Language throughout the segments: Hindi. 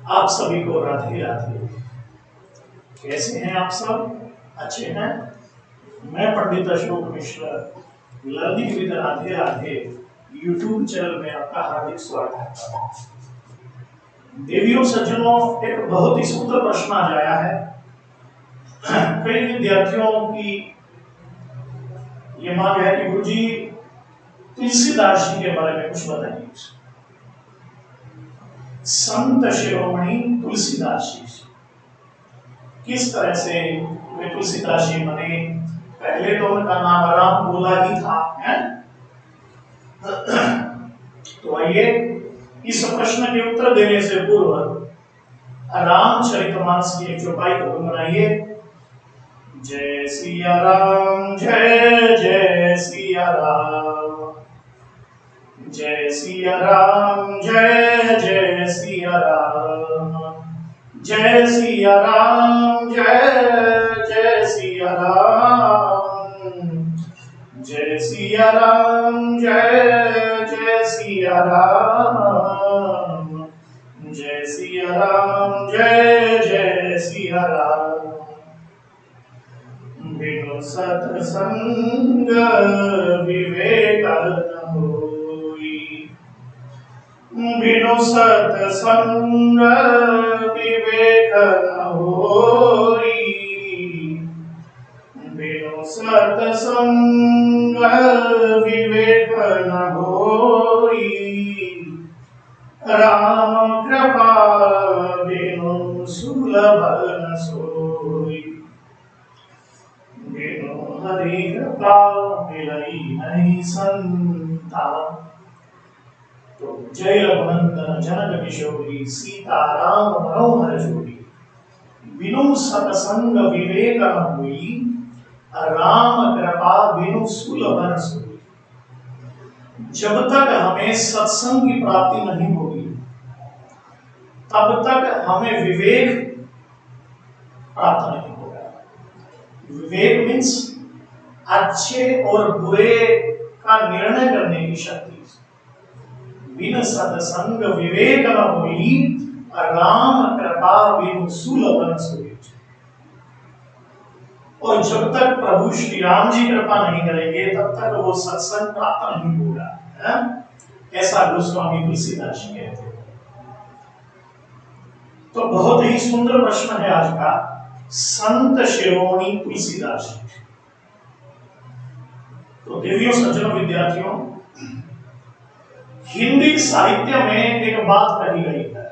आप सभी को राधे राधे। कैसे हैं आप सब? अच्छे हैं? मैं Pandit Ashok Mishra learning with Radhe Radhe YouTube channel में आपका हार्दिक स्वागत करता हूँ। देवियों सज्जनों, एक बहुत ही सुंदर प्रश्न आज आया है। कई विद्यार्थियों की ये मांग है कि गुरुजी तुलसीदास जी के बारे में कुछ बताइए। संत शिरोमणि तुलसीदास जी किस तरह से वे तुलसीदास जी बने? पहले तो उनका नाम राम बोला ही था, है? तो आइए इस प्रश्न के उत्तर देने से पूर्व रामचरितमानस की एक चौपाई को बनाइए। जय सिया राम, जय जय सिया राम, जय सिया राम, जय जय सिया राम, जय सिया राम, जय जय सिया राम, जय सिया राम, जय जय सिया राम, जय सिया राम, जय जय सिया राम। बिनु सत्संग विवेक न होई, बिनु सत्संग विवेक न होई, बिनु सत्संग विवेक न होई, राम कृपा बिनु सुलभ न सोई, बिनु हरि कृपा मिलई नहीं संता। तो जय रघुनंदन जनक किशोरी, सीताराम मनोहर जोड़ी, बिनु सतसंग विवेक न हुई, राम कृपा बिनु सुलभ न सोई। जब तक हमें सत्संग की प्राप्ति नहीं होगी तब तक हमें विवेक प्राप्त नहीं होगा। विवेक मीन्स अच्छे और बुरे का निर्णय करने की शक्ति। बिन सत्संग विवेक न होई, राम कृपा बिनु सुलभ न सोई। और जब तक प्रभु श्री राम जी कृपा नहीं करेंगे तब तक वो सत्संग प्राप्त नहीं होगा। ऐसा गोस्वामी तुलसीदास जी कहते हैं। तो बहुत ही सुंदर प्रश्न है आज का। संत शिरोमणि तुलसीदास जी। तो देवियों सज्जनों विद्यार्थियों, हिंदी साहित्य में एक बात कही गई है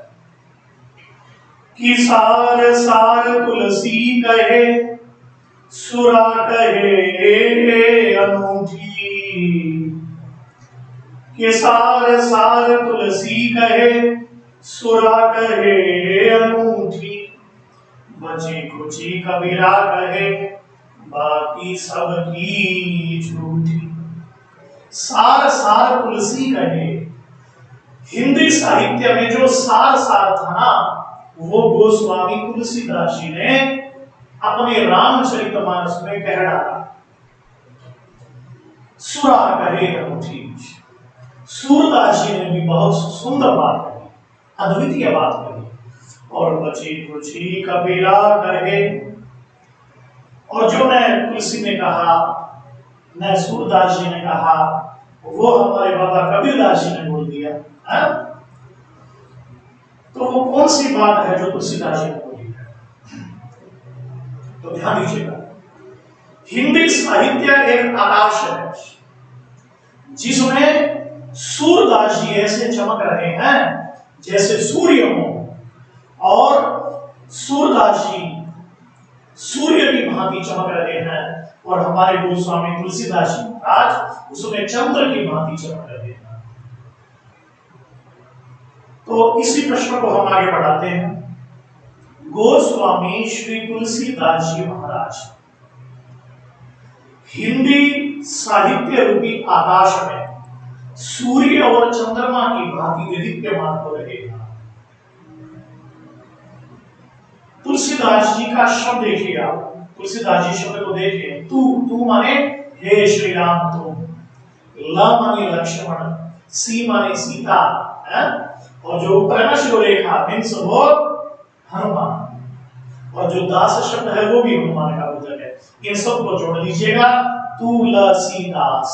कि सार सार तुलसी कहे, सुरा कहे अनूठी, कि सार सार तुलसी कहे, सुरा कहे अनूठी, बची खुची कबीरा कहे, बाकी सबकी झूठी। सार सार तुलसी कहे। हिंदी साहित्य में जो सार सार था ना, वो गोस्वामी तुलसीदास जी ने अपने रामचरितमानस में कह डाला। सुरा कहे अनूठी। सूरदास जी ने भी बहुत सुंदर बात कही, अद्वितीय बात कही। और बची खुची कबीरा कहे। और जो न तुलसी ने कहा, न सूरदास जी ने कहा, वो हमारे बाबा कबीरदास जी ने बोल दिया है? तो वो कौन सी बात है जो तुलसीदास जी ने बोली है? तो ध्यान दीजिएगा, हिंदी साहित्य एक आकाश है जिसमें सूरदास जी ऐसे चमक रहे हैं जैसे सूर्य हो, और सूरदास जी सूर्य की भांति चमक रहे हैं, और हमारे गोस्वामी तुलसीदास जी महाराज उसमें चंद्र की भांति चमक रहे हैं। तो इसी प्रश्न को हम आगे बढ़ाते हैं। गोस्वामी श्री तुलसीदास जी महाराज हिंदी साहित्य रूपी आकाश में सूर्य और चंद्रमा की भांति विदित्यमान हो रहे हैं। तुलसीदास जी का शब्द देखिए आप, तुलसीदास जी शब्द को देखिए। तू माने हे श्री राम तुम, ल माने लक्ष्मण, सी माने सीता, और जो ऊपर रेखा मीन्स वो हनुमान, और जो दास शब्द है वो भी हनुमान का बोधक है। इन सबको जोड़ लीजिएगा, तुलसीदास।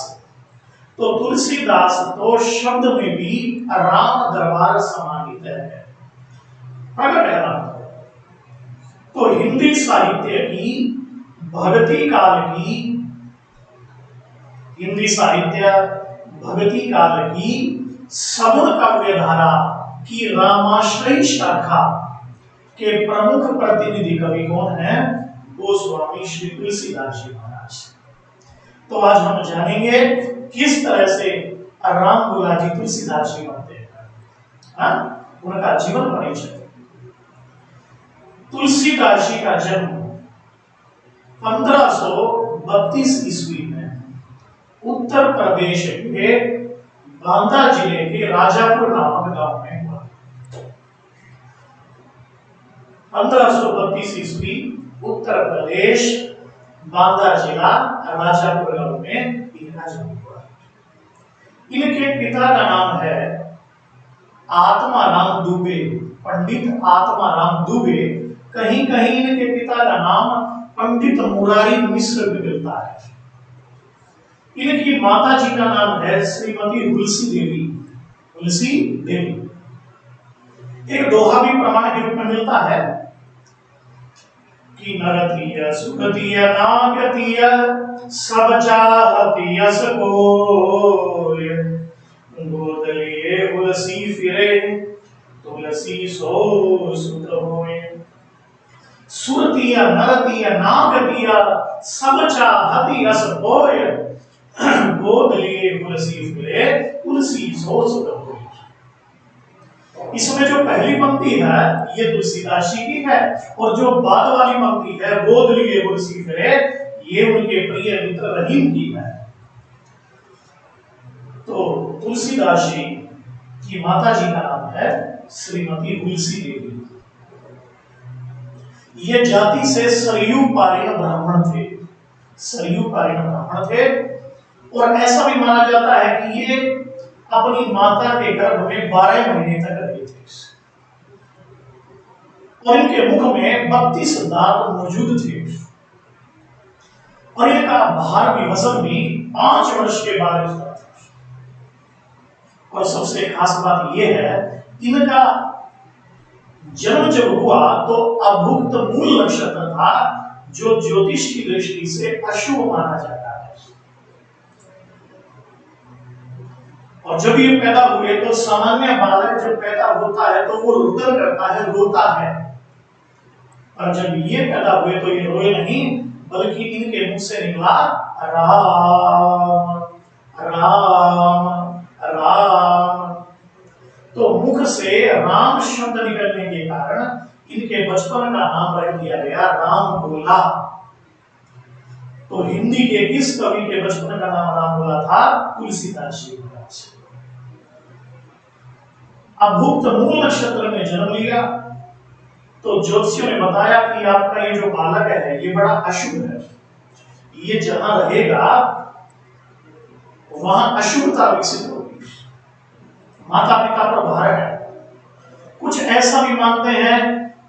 तो तुलसीदास तो शब्द में भी राम दरबार समाहित है, प्रकट है राम। तो हिंदी साहित्य की भक्ति काल की, हिंदी साहित्य भक्ति काल की सगुण काव्य धारा की रामाश्रयी शाखा के प्रमुख प्रतिनिधि कवि कौन है? गोस्वामी श्री तुलसीदास जी महाराज। तो आज हम जानेंगे किस तरह से राम बुलाजी तुलसीदास जी बनते हैं, उनका जीवन परिचय। तुलसीदास जी का जन्म 1532 ईस्वी में उत्तर प्रदेश के बांदा जिले के राजापुर नामक गांव में हुआ। 1532 ईस्वी उत्तर प्रदेश बांदा जिला राजापुर गांव में इनका जन्म हुआ। इनके पिता का नाम है आत्माराम दुबे, पंडित आत्माराम दुबे। कहीं कहीं इनके पिता का नाम पंडित मुरारी मिश्र भी मिलता है। इनकी माता जी का नाम है श्रीमती तुलसी देवी, तुलसी देवी। एक दोहा भी प्रमाण के रूप में मिलता है कि नरतीय सुरतीय नागतीय सब चाहती यस कोय, गोद लिए तुलसी फिरे तुलसी सो सुत होय। सुरतीय नरतीय नागतीय सब चाहती यस कोय, गोद लिए तुलसी फिरे तुलसी सो सुत होय। इसमें जो पहली पंक्ति है ये तुलसीदास जी की है, और जो बाद वाली पंक्ति है गोद लिए तुलसी फिरे, ये उनके प्रिय मित्र रहीम की है। तो तुलसीदास जी की माता जी का नाम है श्रीमती तुलसी देवी। ये जाति से सरयू पारीण ब्राह्मण थे, सरयू पारीण ब्राह्मण थे। और ऐसा भी माना जाता है कि ये अपनी माता के गर्भ में 12 महीने तक रहे थे, और इनके मुख में 32 दांत मौजूद थे, और इनका भार भी वजन भी 5 वर्ष के बाद हुआ था। और सबसे खास बात यह है, इनका जन्म जब हुआ तो अभुक्त मूल नक्षत्र था, जो ज्योतिष की दृष्टि से अशुभ माना जाता है। और जब ये पैदा हुए तो सामान्य बालक जब पैदा होता है तो वो रुदन करता है, रोता है। और जब ये पैदा हुए तो ये रोए नहीं, बल्कि इनके मुख से निकला राम राम राम। तो मुख से राम शब्द निकलने के कारण इनके बचपन का नाम रख दिया गया राम बोला। तो हिंदी के किस कवि के बचपन का नाम राम बोला था? तुलसीदास जी महाराज। अभुक्त मूल नक्षत्र में जन्म लिया तो ज्योतिषियों ने बताया कि आपका ये जो बालक है ये बड़ा अशुभ है, ये जहां रहेगा वहां अशुभता विकसित होगी, माता पिता पर भार है। कुछ ऐसा भी मानते हैं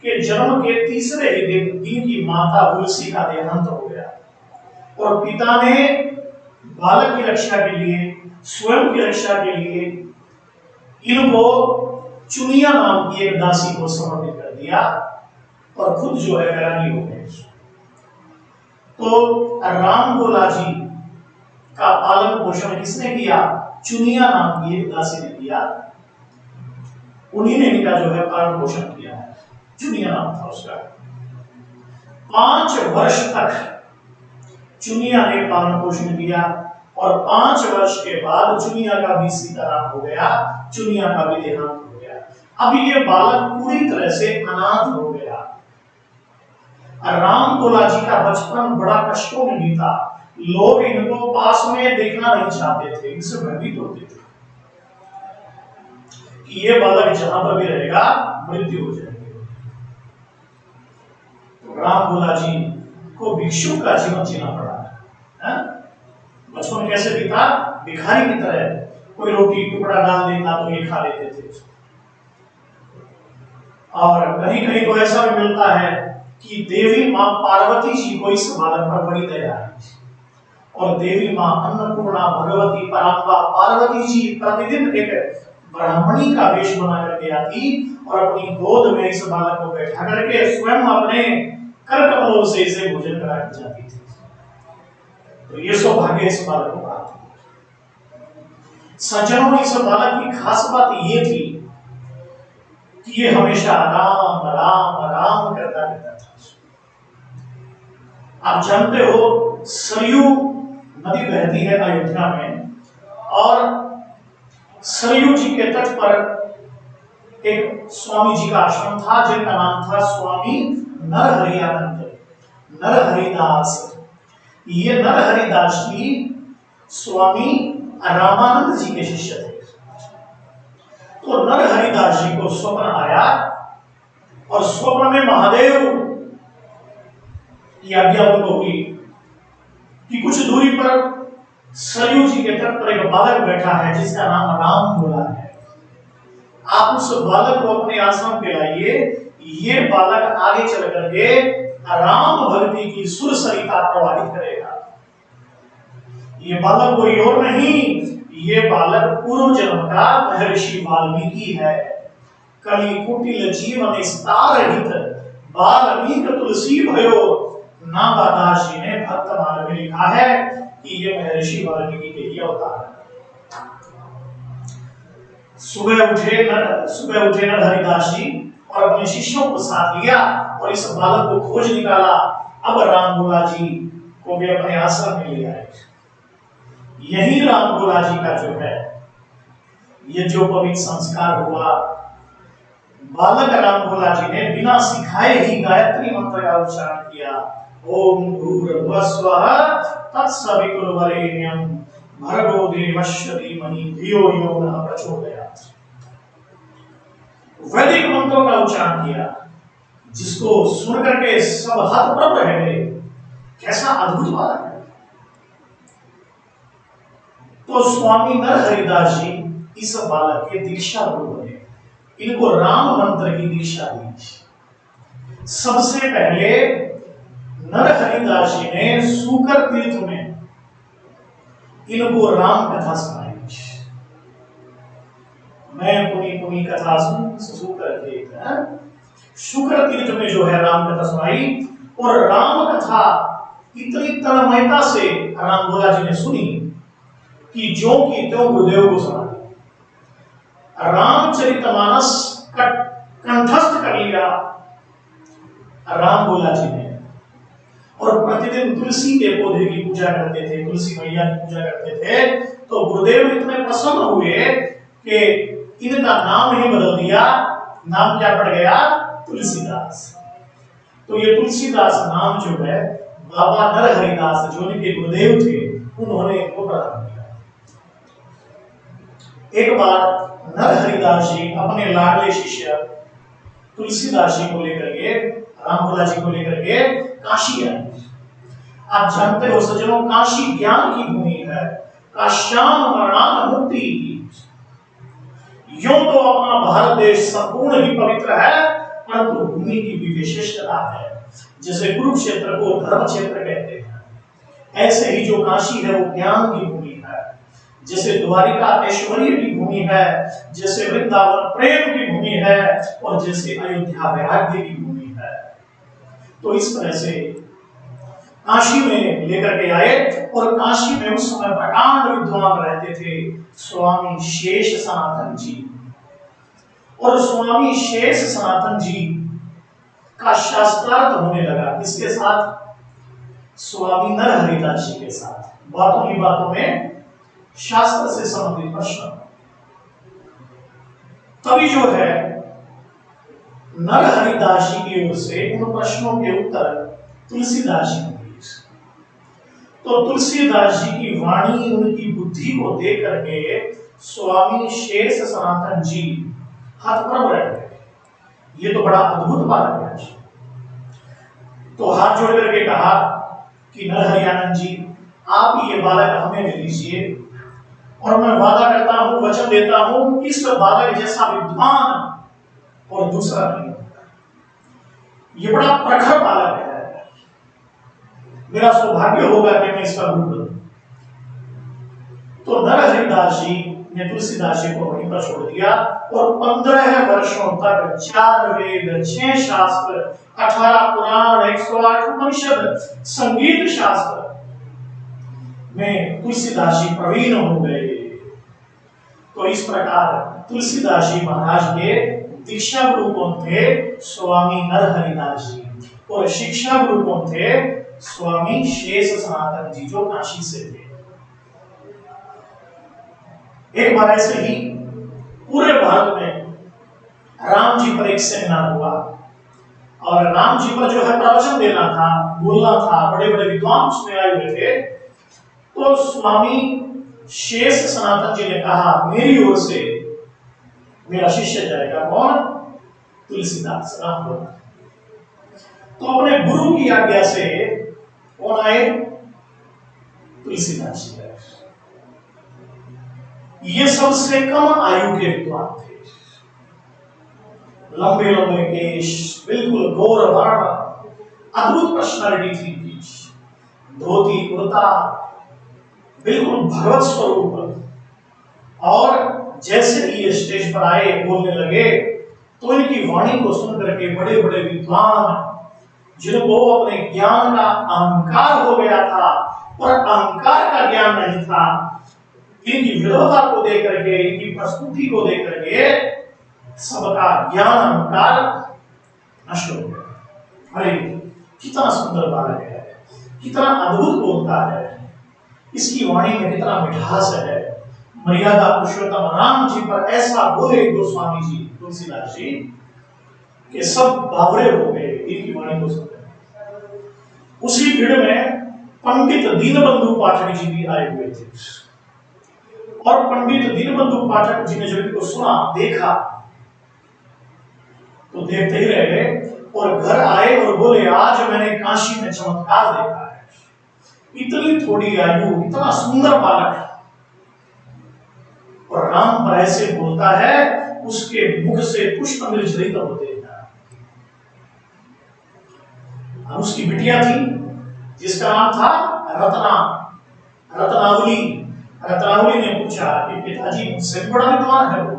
कि जन्म के तीसरे ही दिन इनकी माता तुलसी का देहांत हो गया, और पिता ने बालक की रक्षा के लिए, स्वयं की रक्षा के लिए इनको चुनिया नाम की एक दासी को समर्पित कर दिया, और खुद जो है वैरागी हो गए। तो राम गोला जी का पालन पोषण किसने किया? चुनिया नाम की एक दासी ने किया। उन्हीं ने इनका जो है पालन पोषण किया है, चुनिया नाम था उसका। 5 वर्ष तक चुनिया ने पालन पोषण किया, और 5 वर्ष के बाद चुनिया का भी सीताराम हो गया, चुनिया का भी देहांत हो गया। अब ये बालक पूरी तरह से अनाथ हो गया। राम गोला जी का बचपन बड़ा कष्टों में बीता। लोग इनको पास में देखना नहीं चाहते थे, इनसे भयभीत होते थे कि ये बालक जहां पर भी रहेगा मृत्यु हो जाएगी। तो राम गोला जी को भिक्षु का जीवन जीना पड़ा। बचपन कैसे बीता? भिखारी की तरह, कोई रोटी टुकड़ा डाल देता तो ये खा लेते थे, और कहीं कहीं तो ऐसा भी मिलता है कि देवी मां पार्वती जी को इस बालक पर बड़ी दया आई और देवी मां अन्नपूर्णा भगवती परांबा पार्वती जी प्रतिदिन एक ब्राह्मणी का वेश बना करके आती और अपनी गोद में इस बालक को बैठा करके स्वयं अपने कर कमलों से इसे भोजन करा के जाती थी। तो ये सौभाग्य इस बालक को प्राप्त हुआ। सज्जनों, इस बालक की खास बात ये थी कि ये हमेशा राम राम राम करता रहता था। आप जानते हो सरयू नदी बहती है अयोध्या में और सरयू जी के तट पर एक स्वामी जी का आश्रम था जिनका नाम था स्वामी नरहरियानंद नरहरिदास। ये नरहरिदास जी स्वामी रामानंद जी के शिष्य थे। तो नरहरिदास जी को स्वप्न आया और स्वप्न में महादेव की आज्ञा उनको हुई कि कुछ दूरी पर सरयू जी के तट पर एक बालक बैठा है जिसका नाम राम भोला है। आप उस बालक को अपने आश्रम पे लाइए। ये बालक आगे चल करके राम भक्ति की सुर सरिता प्रवाहित करेगा। ये बालक कोई और नहीं, ये बालक पूर्व जन्म का महर्षि वाल्मीकि है। कली कुटिल जीवन स्तार रहित वाल्मीकि तुलसी भयो। नागादास जी ने भक्तमाल में लिखा है कि ये महर्षि वाल्मीकि के ही अवतार है। सुबह उठे नरहरिदास जी और अपने शिष्यों को साथ लिया और इस बालक को खोज निकाला। अब राम भोला जी को भी अपने आश्रम में ले आए। यही राम भोला जी का जो है ये जो पवित्र संस्कार हुआ, बालक राम भोला जी ने बिना सिखाए ही गायत्री मंत्र का उच्चारण किया। ओम भूर्भुवः स्वः तत्सवितुर्वरेण्यं भर्गो देवस्य धीमहि धियो यो नः प्रचोदयात्। वैदिक मंत्रों का उच्चारण किया जिसको सुन करके सब हतप्रभ रह गए। कैसा अद्भुत बालक है। तो स्वामी नरहरिदास जी इस बालक के दीक्षा गुरु बने। इनको राम मंत्र की दीक्षा दी। सबसे पहले नरहरिदास जी ने सूकर तीर्थ में इनको राम कथा सुनाई। मैं पुनी कथा सूकर तीर्थ शुक्र तीर्थ में जो है राम कथा सुनाई और राम कथा इतनी तन्मयता से राम भोला जी ने सुनी कि जो की त्यों गुरुदेव को सुना दी। रामचरितमानस कंठस्थ कर लिया राम भोला जी ने और प्रतिदिन तुलसी के पौधे की पूजा करते थे, तुलसी मैया की पूजा करते थे। तो गुरुदेव इतने प्रसन्न हुए कि इनका नाम ही बदल दिया। नाम क्या पड़ गया? तुलसीदास। तो ये तुलसीदास नाम जो है बाबा नरहरिदास जो इनके गुरुदेव थे उन्होंने इनको प्रदान किया। एक बार नरहरिदास जी अपने लाडले शिष्य तुलसीदास जी को लेकर के, राम भोला जी को लेकर के काशी आए। आप जानते हो सज्जनों, काशी ज्ञान की भूमि है। काश्याम मरणान मुक्ति। यूं तो अपना भारत देश संपूर्ण ही पवित्र है, परंतु भूमि की भी विशेषता है। जैसे कुरुक्षेत्र को धर्म क्षेत्र कहते हैं, ऐसे ही जो काशी है वो ज्ञान की भूमि है। जैसे द्वारिका ऐश्वर्य की भूमि है, जैसे वृंदावन प्रेम की भूमि है और जैसे अयोध्या वैराग्य की भूमि है। तो इस तरह से काशी में लेकर के आए और काशी में उस समय प्रकांड विद्वान रहते थे स्वामी शेष सनातन जी। और स्वामी शेष सनातन जी का शास्त्रार्थ होने लगा। किसके साथ? स्वामी नरहरिदास जी के साथ। बातों ही बातों में शास्त्र से संबंधित प्रश्न। तभी जो है नरहरिदास जी की ओर से उन प्रश्नों के उत्तर तुलसीदास जी ने दिए। तो तुलसीदास जी की वाणी, उनकी बुद्धि को देख करके स्वामी शेष सनातन जी हतप्रभ रह गए। ये तो बड़ा अद्भुत बात है। तो हाथ जोड़ करके कहा कि नरहरियानंद जी, आप ये बालक हमें दे दीजिए और मैं वादा करता हूं, वचन देता हूं, इस बालक जैसा विद्वान और दूसरा नहीं होगा। ये बड़ा प्रखर बालक है, मेरा सौभाग्य होगा कि मैं इसका गुरु बनूं। तो नरहरिदास जी ने तुलसीदास जी को वहीं पर छोड़ दिया और 15 वर्षों तक 4 वेद, 6 शास्त्र, 18 पुराण, 108 उपनिषद, संगीत शास्त्र में तुलसीदास जी प्रवीण हो गए। तो इस प्रकार तुलसीदास जी महाराज के दीक्षा गुरु कौन थे? स्वामी नरहरिदास जी। और शिक्षा गुरु कौन थे? स्वामी शेष सनातन जी, जो काशी से थे। एक बार ऐसे ही पूरे भारत में राम जी पर एक सेमिनार हुआ और राम जी पर जो है प्रवचन देना था, बोलना था, बड़े बड़े विद्वान उसमें आए हुए थे। तो स्वामी शेष सनातन जी ने कहा, मेरी ओर से मेरा शिष्य जाएगा। कौन? तुलसीदास, राम बोला। तो अपने गुरु की आज्ञा से कौन आए? तुलसीदास जी। ये सबसे कम आयु के विद्वान थे, लंबे लंबे केश, बिल्कुल गौर वर्ण, अद्भुत पर्सनालिटी थी इनकी, धोती कुर्ता, बिल्कुल भगवत स्वरूप। और जैसे ही ये स्टेज पर आए, बोलने लगे, तो इनकी वाणी को सुनकर के बड़े बड़े विद्वान, जिनको अपने ज्ञान का अहंकार हो गया था और अहंकार का ज्ञान नहीं था, इनकी विद्वता को देख करके, इनकी प्रस्तुति को देख करके सबका ज्ञान अहंकार नष्ट हो गया। अरे कितना सुंदर बालक है, कितना अद्भुत बोलता है, इसकी वाणी में कितना मिठास है। मर्यादा पुरुषोत्तम राम जी पर ऐसा बोले गोस्वामी जी, तुलसीदास जी, कि सब बावरे हो गए इनकी वाणी को सुनकर। उसी भीड़ में पंडित दीनबंधु पाठक जी भी आए हुए थे और पंडित दीनबंधु पाठक जी ने जब इनको सुना, देखा, तो देखते ही रह गए और घर आए और बोले, आज मैंने काशी में चमत्कार देखा है। इतनी थोड़ी आयु, इतना सुंदर बालक, और राम पर ऐसे बोलता है, उसके मुख से पुष्प निर्झरित होते हैं। उसकी बिटिया थी जिसका नाम था रत्नावली। रत्नावली ने पूछा कि पिताजी मुझसे बड़ा विद्वान है वो।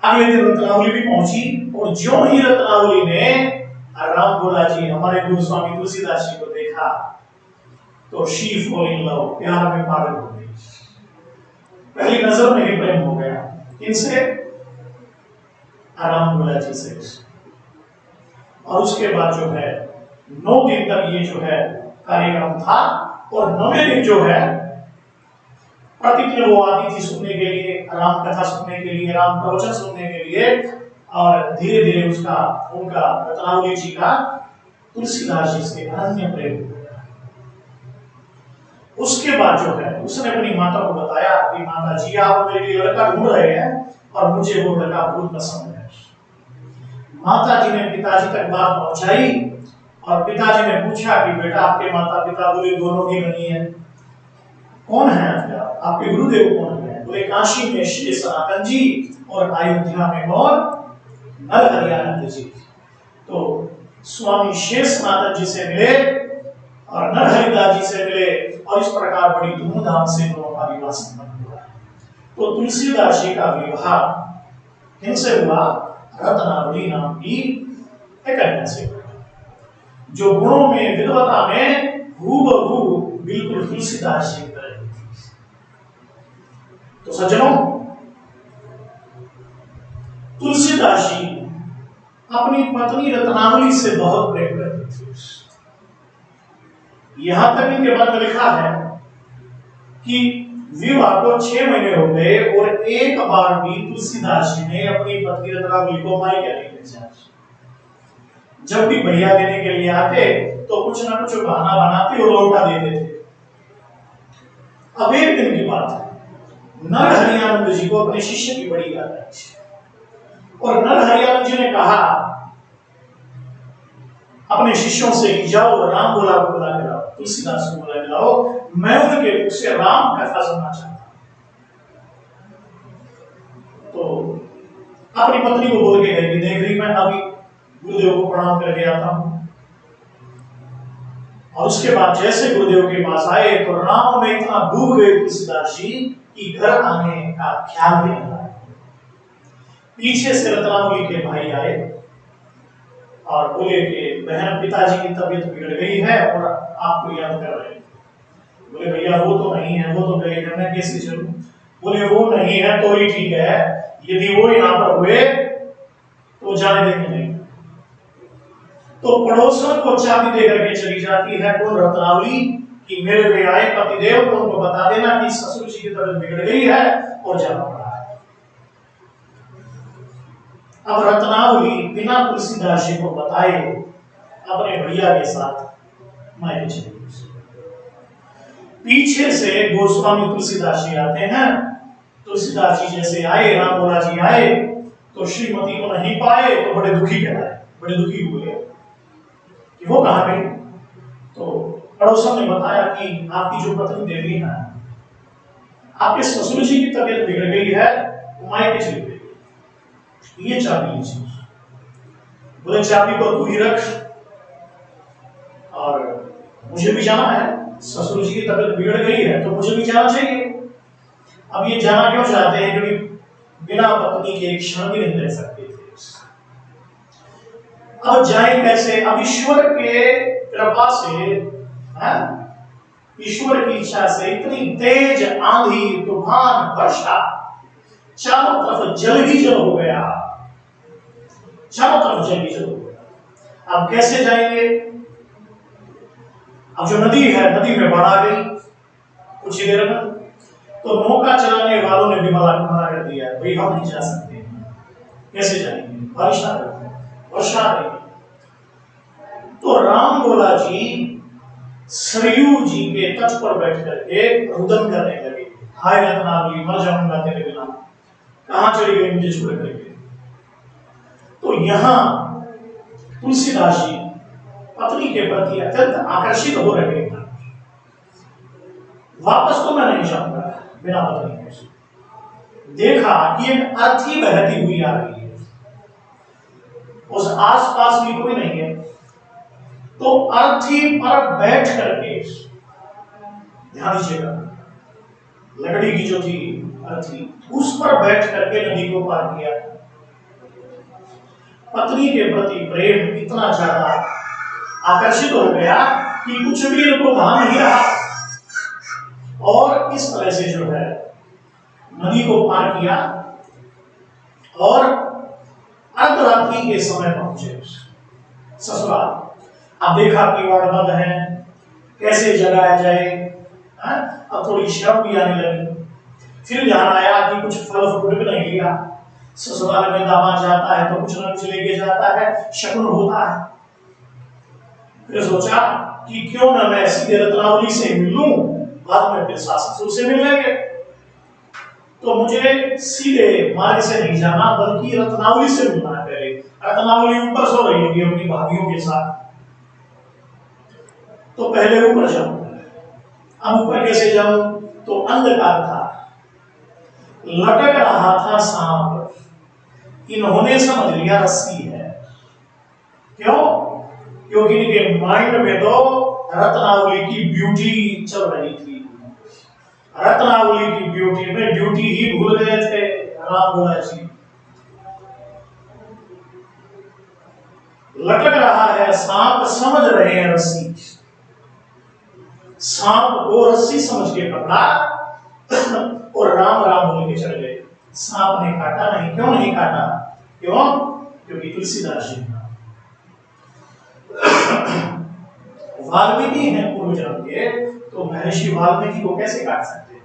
अगले दिन रत्नावली भी पहुंची और जो ही रत्नावली ने राम बोला जी हमारे गुरु स्वामी तुलसीदास जी को देखा, तो शी फॉल इन लव, प्यार में पागल हो गई। पहली नजर में ही प्रेम हो गया। किनसे? राम बोला जी से। और उसके बाद जो है 9 दिन तक ये जो है कार्यक्रम था और 9वें दिन जो है प्रतिदिन वो आती थी सुनने के लिए, राम कथा सुनने के लिए, राम प्रवचन सुनने के लिए। और धीरे धीरे उनका रत्नावली जी का तुलसीदास जी से अनन्य प्रेम हो गया। उसके बाद जो है उसने अपनी माता को बताया कि माता जी आप मेरे लिए लड़का ढूंढ रहे हैं और मुझे वो लड़का बहुत पसंद है। माता जी ने पिताजी तक बात पहुंचाई और पिताजी ने पूछा कि बेटा आपके माता पिता बोले दोनों ही नहीं है, कौन है आपके गुरुदेव कौन है? बोले काशी में श्री सनातन जी और अयोध्या में कौन? नरहरियानंद जी। तो स्वामी शेष सनातन जी से मिले और नरहरिदास जी से मिले और इस प्रकार बड़ी धूमधाम से दोनों का विवाह संपन्न हुआ। तो तुलसीदास जी का विवाह किनसे हुआ? रत्नावली नाम की एक कन्या से, जो गुणों में, विद्वता में हूबहू बिल्कुल तुलसीदास जी की तरह थी। तो सज्जनों, तुलसीदास जी अपनी पत्नी रत्नावली से बहुत प्रेम करते थे। यहां तक इनके बारे में लिखा है कि विवाह को 6 महीने हो गए और एक बार भी तुलसीदास जी ने अपनी पत्नी रत्नावली को मायके नहीं भेजा। जब भी भैया देने के लिए आते तो कुछ ना कुछ बहाना बनाते और लौटा देते थे। अब एक दिन की बात है, नरहरियानंद जी को अपने शिष्य की बड़ी याद आई और नरहरियानंद जी ने कहा अपने शिष्यों से कि जाओ राम बोला को बुला के लाओ, तुलसीदास को बुला के लाओ, मैं उनके मुख से राम कथा सुनना चाहता हूं। तो अपनी पत्नी को बोल के गए कि देख रही मैं अभी गुरुदेव को प्रणाम करके आता हूँ। और उसके बाद जैसे गुरुदेव के पास आए तो राम में इतना डूब गए तुलसीदास जी कि घर आने का ख्याल भी नहीं आया। पीछे से रत्नावली के भाई आए और बोले कि बहन पिताजी की तबीयत बिगड़ गई है और आपको याद कर रहे हैं। बोले भैया वो तो नहीं है, वो तो गए हैं, मैं कैसे चलूं? बोले वो नहीं है तो ही ठीक है, यदि वो यहाँ पर हुए तो जाने देंगे नहीं। तो पड़ोसन को चाबी देकर के चली जाती है कौन? रत्नावली, कि मेरे वे आए पतिदेव, तो उनको बता देना कि ससुर जी की तबीयत बिगड़ गई है और जाना पड़ा है। अब रत्नावली बिना तुलसीदास जी को बताए अपने भैया के साथ मायके चली। पीछे से गोस्वामी तुलसीदास जी आते हैं। तुलसीदास जी जैसे आए, राम बोला जी आए तो श्रीमती को नहीं पाए तो बड़े दुखी कहलाए, बड़े दुखी हुए कि वो कहां गई। तो पड़ोसन ने बताया कि आपकी जो पत्नी देवी है, आपके ससुर जी की तबीयत बिगड़ गई है, वो मायके चली गई, ये चाबी लीजिए। बोले चाबी को तू ही रख और मुझे भी जाना है, ससुर जी की तबीयत बिगड़ गई है तो मुझे भी जाना चाहिए। अब ये जाना क्यों चाहते हैं? क्योंकि बिना पत्नी के एक क्षण भी नहीं रह सकते थे। अब जाए कैसे? अब ईश्वर के कृपा से, ईश्वर की इच्छा से इतनी तेज आंधी, तूफान, वर्षा, चारों तरफ जल ही जल हो गया, चारों तरफ जल ही जल हो गया। अब कैसे जाएंगे? अब जो नदी है, नदी में बाढ़ आ गई कुछ ही देर में, तो नौका चलाने वालों ने भी मना कर दिया, भाई हम नहीं जा सकते, कैसे जाएंगे? बारिश आ रही, वर्षा आ रही। तो राम बोला जी सरयू जी के तट पर बैठ करके रुदन करने लगे, हाय रत्नावली मर जाऊंगा तेरे बिना, कहां चली गई मुझे छोड़ करके। तो यहां तुलसीदास जी पत्नी के प्रति अत्यंत आकर्षित हो रहे हैं। वापस तो मैं नहीं जाऊंगा बिना पत्नी के। देखा कि एक अर्थी बहती हुई आ रही है, उस आसपास भी कोई नहीं है, तो अर्थी पर बैठ करके, ध्यान दीजिएगा, लकड़ी की जो थी अर्थी, उस पर बैठ करके नदी को पार किया। पत्नी के प्रति प्रेम इतना ज्यादा आकर्षित हो गया कि कुछ भी इनको भान नहीं रहा, और इस तरह से जो है नदी को पार किया और अर्धरात्रि के समय पहुंचे ससुराल। अब देखा कि वार्ड बंद है, कैसे जगाया जाए, अब थोड़ी शर्म भी आने लगी। फिर ध्यान आया कि कुछ फल फ्रूट भी नहीं लिया, ससुराल में दामाद जाता है तो कुछ न कुछ लेके जाता है, शकुन होता है। फिर सोचा कि क्यों ना मैं सीधे रत्नावली से मिलूं, बाद में फिर सास ससुर से मिल लेंगे। तो मुझे सीधे मार्ग से नहीं जाना बल्कि रत्नावली से मिलना है पहले। रत्नावली ऊपर सो रही होगी अपनी भाभियों के साथ, तो पहले ऊपर जाऊं। अब ऊपर कैसे जाऊं? तो अंधकार था, लटक रहा था सांप, इन्होंने समझ लिया रस्सी है। क्यों? क्योंकि इनके माइंड में तो रत्नावली की ब्यूटी चल रही थी, रत्नावली की ब्यूटी में ड्यूटी ही भूल गए थे राम बोला जी। लटक रहा है सांप, समझ रहे हैं रस्सी, सांप को रस्सी समझ के पकड़ा और राम राम बोल के चल गए। सांप ने काटा नहीं। क्यों नहीं काटा? क्यों? क्योंकि तुलसीदास जी वाल्मीकि हैं पूर्व जन्म के, तो महर्षि वाल्मीकि को कैसे काट सकते हैं?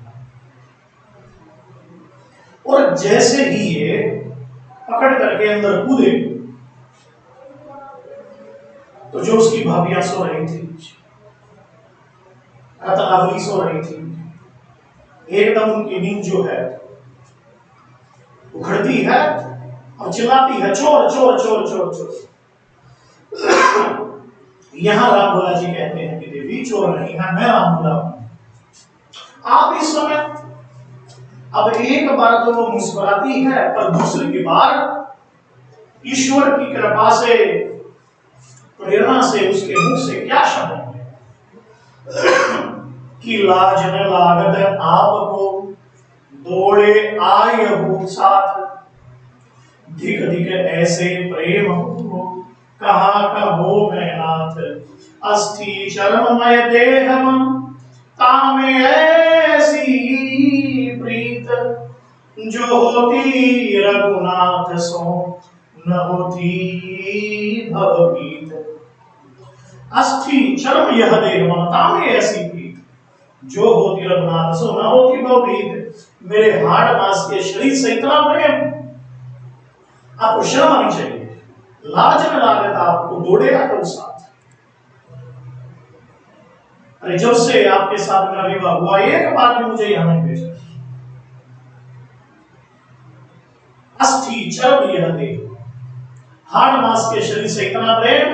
और जैसे ही ये पकड़ करके अंदर कूदे तो जो उसकी भाभियां सो रही थी, रत्नावली सो रही थी, एकदम उनकी नींद जो है उखड़ती है और चिल्लाती है चोर चोर चोर चोर चोर। यहां राम भोला जी कहते हैं कि देवी चोर नहीं है, मैं राम भोला हूं। आप इस समय अब एक बार तो वो मुस्कुराती है, पर दूसरी बार ईश्वर की कृपा से, प्रेरणा से, उसके मुख से क्या शब्द है कि लाज न लागत आपको दौड़े आय हो साथ, धिक धिक ऐसे प्रेम हो कहा कहो मैं नाथ, अस्थि चर्ममय देह तामे ऐसी प्रीत, जो होती रघुनाथ सो न होती भवभीत। अस्थि चर्म यह देह तामे ऐसी प्रीत, जो होती रघुनाथ सो न होती भवभीत। मेरे हाड़ मांस के शरीर से इतना प्रेम, आपको शर्म आनी चाहिए। लाज में लागत आपको दौड़े आकर साथ। अरे जब से आपके साथ मेरा विवाह हुआ एक बार भी मुझे यहां नहीं भेजा। अस्थि चर्म यह देह, हाड़ मांस के शरीर से इतना प्रेम,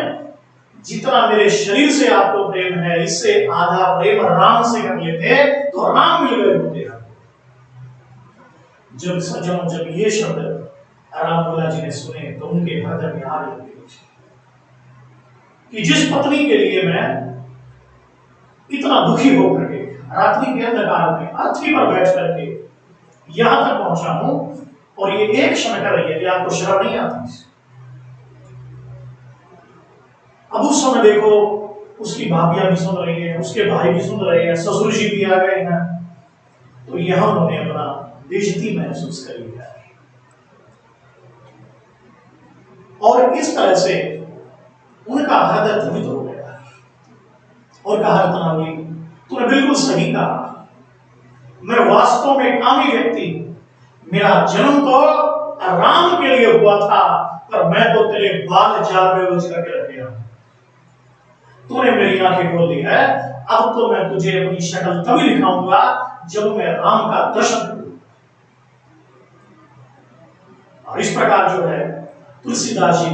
जितना मेरे शरीर से आपको प्रेम है, इससे आधा प्रेम राम से कर लेते तो राम मिल गए होते। जब सज्जनों, जब ये शब्द रामलला जी ने सुने तो उनके हृदय में आग लग गई कि जिस पत्नी के लिए मैं इतना दुखी होकर के रात्रि के अंधकार में अर्थी पर बैठ करके यहां तक पहुंचा हूं, और ये एक क्षण कर रही है कि आपको शर्म नहीं आती। अब उस समय देखो, उसकी भाभियां भी सुन रही है, उसके भाई भी सुन रहे हैं, ससुर जी भी आ गए हैं, तो यहां उन्होंने अपना बेइज्जती महसूस करी है। और इस तरह से उनका हृदय द्रवित हो गया और कहा, रत्नावली तूने बिल्कुल सही कहा, मैं वास्तव में कामी व्यक्ति, मेरा जन्म तो राम के लिए हुआ था, पर मैं तो तेरे बाल जाल में उलझ करके रख गया। तूने मेरी आंखें खोल दी है, अब तो मैं तुझे अपनी शक्ल तभी दिखाऊंगा जब मैं राम का दर्शन करूं। और इस प्रकार जो है तुलसीदास जी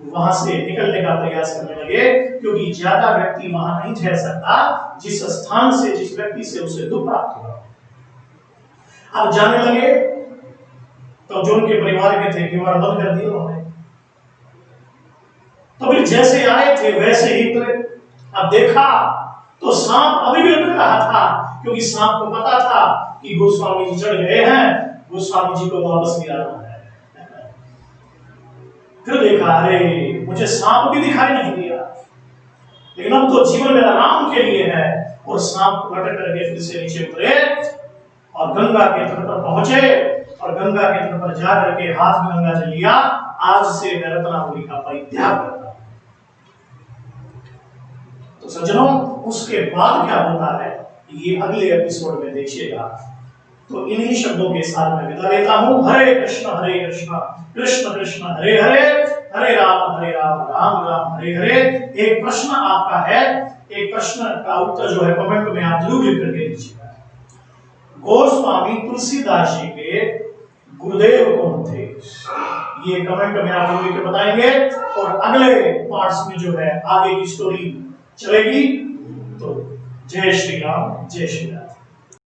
वहां से निकलने का प्रयास करने लगे, क्योंकि ज्यादा व्यक्ति वहां नहीं ठहर सकता जिस स्थान से, जिस व्यक्ति से उसे दुख प्राप्त हुआ। अब जाने लगे तो जो उनके परिवार के थे किवाड़ बंद कर दिए उन्होंने। तो फिर जैसे आए थे वैसे ही तो अब देखा तो सांप अभी भी लग रहा था, क्योंकि सांप को पता था कि गोस्वामी जी चढ़ गए हैं, गोस्वामी जी को वापस भी आना है। फिर देखा, अरे मुझे सांप भी दिखाई नहीं दिया, लेकिन अब तो जीवन मेरा राम के लिए है। और सांप को लटक करके फिर से नीचे उतरे और गंगा के तट पर पहुंचे, और गंगा के तट पर जाकर के हाथ में गंगा जल लिया, आज से मैं रत्नावली का परित्याग करता हूं। तो सज्जनों, उसके बाद क्या होता है ये अगले एपिसोड में देखिएगा। तो इन्हीं शब्दों के साथ मैं विदा लेता हूं। हरे कृष्ण कृष्ण कृष्ण हरे हरे, हरे राम राम राम हरे हरे। एक प्रश्न आपका है, एक प्रश्न का उत्तर जो है कमेंट में आप जरूर लिख करके दीजिएगा। गोस्वामी तुलसीदास जी के गुरुदेव कौन थे? ये कमेंट में आप लिख के बताएंगे, और अगले पार्ट्स में जो है आगे की स्टोरी चलेगी। तो जय श्री राम, जय श्री राम।